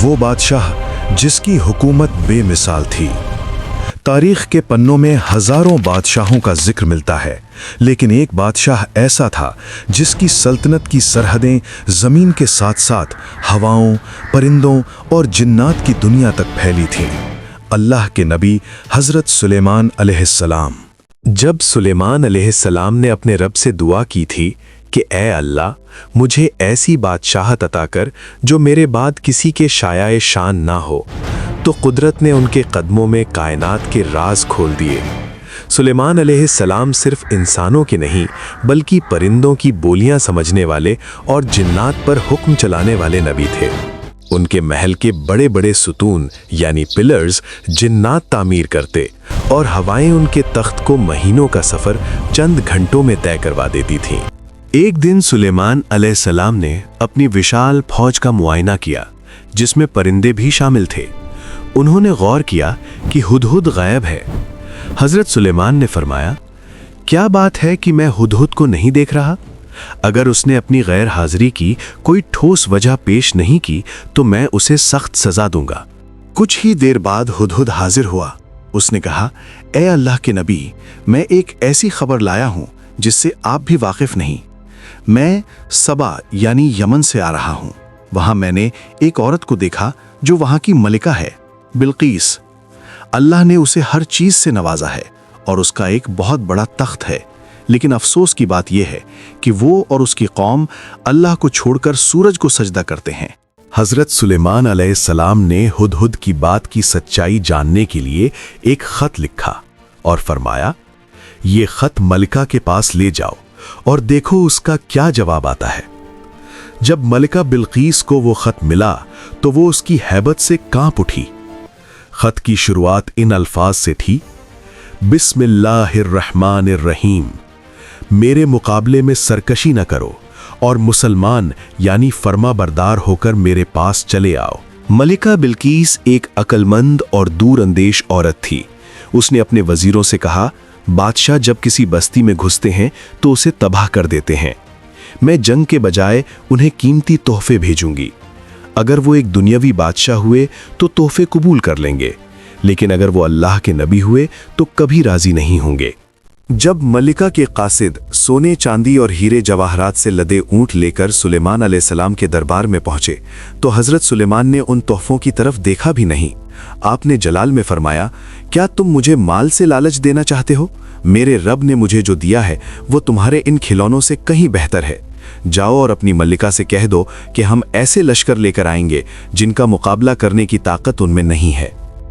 وہ بادشاہ جس کی حکومت بے مثال تھی۔ تاریخ کے پنوں میں ہزاروں بادشاہوں کا ذکر ملتا ہے، لیکن ایک بادشاہ ایسا تھا جس کی سلطنت کی سرحدیں زمین کے ساتھ ساتھ ہواؤں، پرندوں اور جنات کی دنیا تک پھیلی تھیں۔ اللہ کے نبی حضرت سلیمان علیہ السلام۔ جب سلیمان علیہ السلام نے اپنے رب سے دعا کی تھی کہ اے اللہ، مجھے ایسی بادشاہت عطا کر جو میرے بعد کسی کے شایع شان نہ ہو، تو قدرت نے ان کے قدموں میں کائنات کے راز کھول دیے۔ سلیمان علیہ السلام صرف انسانوں کے نہیں بلکہ پرندوں کی بولیاں سمجھنے والے اور جنات پر حکم چلانے والے نبی تھے۔ ان کے محل کے بڑے بڑے ستون یعنی پلرز جنات تعمیر کرتے اور ہوائیں ان کے تخت کو مہینوں کا سفر چند گھنٹوں میں طے کروا دیتی تھیں۔ ایک دن سلیمان علیہ السلام نے اپنی وشال فوج کا معائنہ کیا جس میں پرندے بھی شامل تھے۔ انہوں نے غور کیا کہ ہدہد غائب ہے۔ حضرت سلیمان نے فرمایا، کیا بات ہے کہ میں ہدہد کو نہیں دیکھ رہا؟ اگر اس نے اپنی غیر حاضری کی کوئی ٹھوس وجہ پیش نہیں کی تو میں اسے سخت سزا دوں گا۔ کچھ ہی دیر بعد ہدہد حاضر ہوا۔ اس نے کہا، اے اللہ کے نبی، میں ایک ایسی خبر لایا ہوں جس سے آپ بھی واقف نہیں۔ میں سبا یعنی یمن سے آ رہا ہوں۔ وہاں میں نے ایک عورت کو دیکھا جو وہاں کی ملکہ ہے، بلقیس۔ اللہ نے اسے ہر چیز سے نوازا ہے اور اس کا ایک بہت بڑا تخت ہے، لیکن افسوس کی بات یہ ہے کہ وہ اور اس کی قوم اللہ کو چھوڑ کر سورج کو سجدہ کرتے ہیں۔ حضرت سلیمان علیہ السلام نے ہدہد کی بات کی سچائی جاننے کے لیے ایک خط لکھا اور فرمایا، یہ خط ملکہ کے پاس لے جاؤ اور دیکھو اس کا کیا جواب آتا ہے۔ جب ملکہ بلقیس کو وہ خط ملا تو وہ اس کی ہیبت سے کانپ اٹھی۔ خط کی شروعات ان الفاظ سے تھی، بسم اللہ الرحمن الرحیم، میرے مقابلے میں سرکشی نہ کرو اور مسلمان یعنی فرما بردار ہو کر میرے پاس چلے آؤ۔ ملکہ بلقیس ایک عقل مند اور دور اندیش عورت تھی۔ اس نے اپنے وزیروں سے کہا، بادشاہ جب کسی بستی میں گھستے ہیں تو اسے تباہ کر دیتے ہیں۔ میں جنگ کے بجائے انہیں قیمتی تحفے بھیجوں گی۔ اگر وہ ایک دنیاوی بادشاہ ہوئے تو تحفے قبول کر لیں گے، لیکن اگر وہ اللہ کے نبی ہوئے تو کبھی راضی نہیں ہوں گے۔ جب ملکہ کے قاصد سونے چاندی اور ہیرے جواہرات سے لدے اونٹ لے کر سلیمان علیہ السلام کے دربار میں پہنچے تو حضرت سلیمان نے ان تحفوں کی طرف دیکھا بھی نہیں۔ آپ نے جلال میں فرمایا، کیا تم مجھے مال سے لالچ دینا چاہتے ہو؟ میرے رب نے مجھے جو دیا ہے وہ تمہارے ان کھلونوں سے کہیں بہتر ہے۔ جاؤ اور اپنی ملکہ سے کہہ دو کہ ہم ایسے لشکر لے کر آئیں گے جن کا مقابلہ کرنے کی طاقت ان میں نہیں ہے۔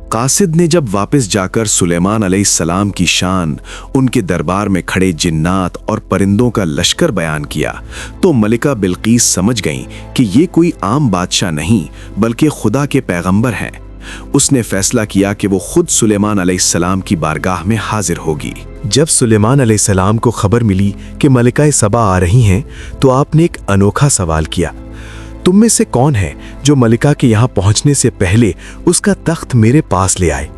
قاصد نے جب واپس جا کر سلیمان علیہ السلام کی شان، ان کے دربار میں کھڑے جنات اور پرندوں کا لشکر بیان کیا تو ملکہ بلقیس سمجھ گئیں کہ یہ کوئی عام بادشاہ نہیں بلکہ خدا کے پیغمبر ہیں۔ اس نے فیصلہ کیا کہ وہ خود سلیمان علیہ السلام کی بارگاہ میں حاضر ہوگی۔ جب سلیمان علیہ السلام کو خبر ملی کہ ملکہ سبا آ رہی ہیں تو آپ نے ایک انوکھا سوال کیا، تم میں سے کون ہے جو ملکہ کے یہاں پہنچنے سے پہلے اس کا تخت میرے پاس لے آئے؟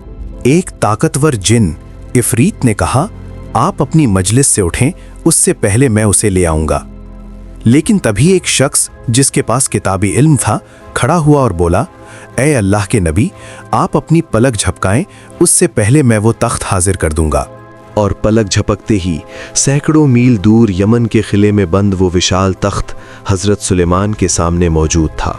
ایک طاقتور جن عفریت نے کہا، آپ اپنی مجلس سے اٹھیں، اس سے پہلے میں اسے لے آؤں گا۔ لیکن تبھی ایک شخص جس کے پاس کتابی علم تھا کھڑا ہوا اور بولا، اے اللہ کے نبی، آپ اپنی پلک جھپکائیں، اس سے پہلے میں وہ تخت حاضر کر دوں گا۔ اور پلک جھپکتے ہی سینکڑوں میل دور یمن کے قلعے میں بند وہ وشال تخت حضرت سلیمان کے سامنے موجود تھا۔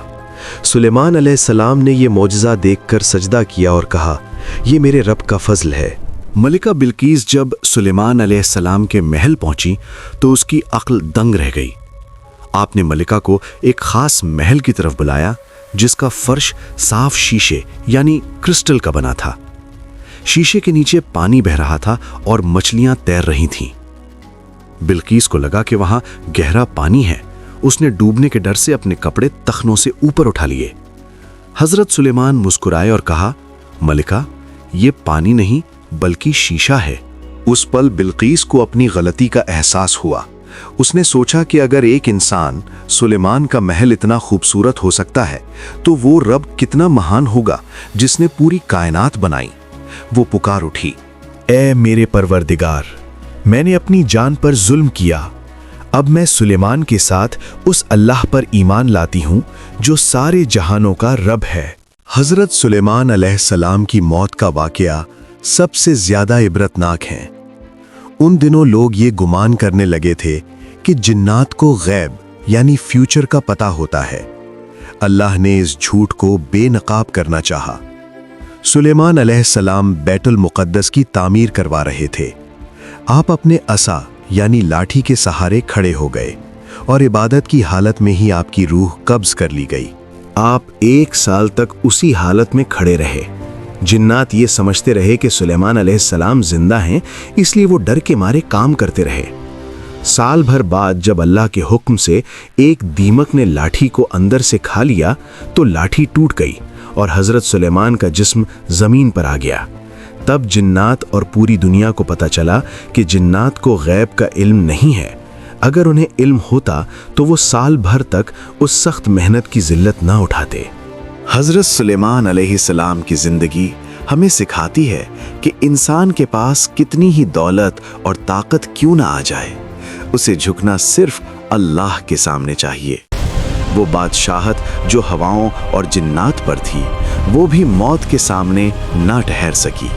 سلیمان علیہ السلام نے یہ معجزہ دیکھ کر سجدہ کیا اور کہا، یہ میرے رب کا فضل ہے۔ ملکہ بلقیس جب سلیمان علیہ السلام کے محل پہنچی تو اس کی عقل دنگ رہ گئی۔ آپ نے ملکہ کو ایک خاص محل کی طرف بلایا جس کا فرش صاف شیشے یعنی کرسٹل کا بنا تھا۔ شیشے کے نیچے پانی بہہ رہا تھا اور مچھلیاں تیر رہی تھیں۔ بلقیس کو لگا کہ وہاں گہرا پانی ہے۔ اس نے ڈوبنے کے ڈر سے اپنے کپڑے تخنوں سے اوپر اٹھا لیے۔ حضرت سلیمان مسکرائے اور کہا، ملکہ، یہ پانی نہیں بلکہ شیشہ ہے۔ اس پل بلقیس کو اپنی غلطی کا احساس ہوا۔ اس نے سوچا کہ اگر ایک انسان سلیمان کا محل اتنا خوبصورت ہو سکتا ہے تو وہ رب کتنا مہان ہوگا جس نے پوری کائنات بنائی۔ وہ پکار اٹھی، اے میرے پروردگار، میں نے اپنی جان پر ظلم کیا۔ اب میں سلیمان کے ساتھ اس اللہ پر ایمان لاتی ہوں جو سارے جہانوں کا رب ہے۔ حضرت سلیمان علیہ السلام کی موت کا واقعہ سب سے زیادہ عبرتناک ہے۔ ان دنوں لوگ یہ گمان کرنے لگے تھے کہ جنات کو غیب یعنی فیوچر کا پتہ ہوتا ہے۔ اللہ نے اس جھوٹ کو بے نقاب کرنا چاہا۔ سلیمان علیہ السلام بیت المقدس کی تعمیر کروا رہے تھے۔ آپ اپنے عصا یعنی لاٹھی کے سہارے کھڑے ہو گئے اور عبادت کی حالت میں ہی آپ کی روح قبض کر لی گئی۔ آپ 1 سال تک اسی حالت میں کھڑے رہے۔ جنات یہ سمجھتے رہے کہ سلیمان علیہ السلام زندہ ہیں، اس لیے وہ ڈر کے مارے کام کرتے رہے۔ سال بھر بعد جب اللہ کے حکم سے ایک دیمک نے لاٹھی کو اندر سے کھا لیا تو لاٹھی ٹوٹ گئی اور حضرت سلیمان کا جسم زمین پر آ گیا۔ تب جنات اور پوری دنیا کو پتہ چلا کہ جنات کو غیب کا علم نہیں ہے۔ اگر انہیں علم ہوتا تو وہ سال بھر تک اس سخت محنت کی ذلت نہ اٹھاتے۔ حضرت سلیمان علیہ السلام کی زندگی ہمیں سکھاتی ہے کہ انسان کے پاس کتنی ہی دولت اور طاقت کیوں نہ آ جائے، اسے جھکنا صرف اللہ کے سامنے چاہیے۔ وہ بادشاہت جو ہواؤں اور جنات پر تھی، وہ بھی موت کے سامنے نہ ٹھہر سکی۔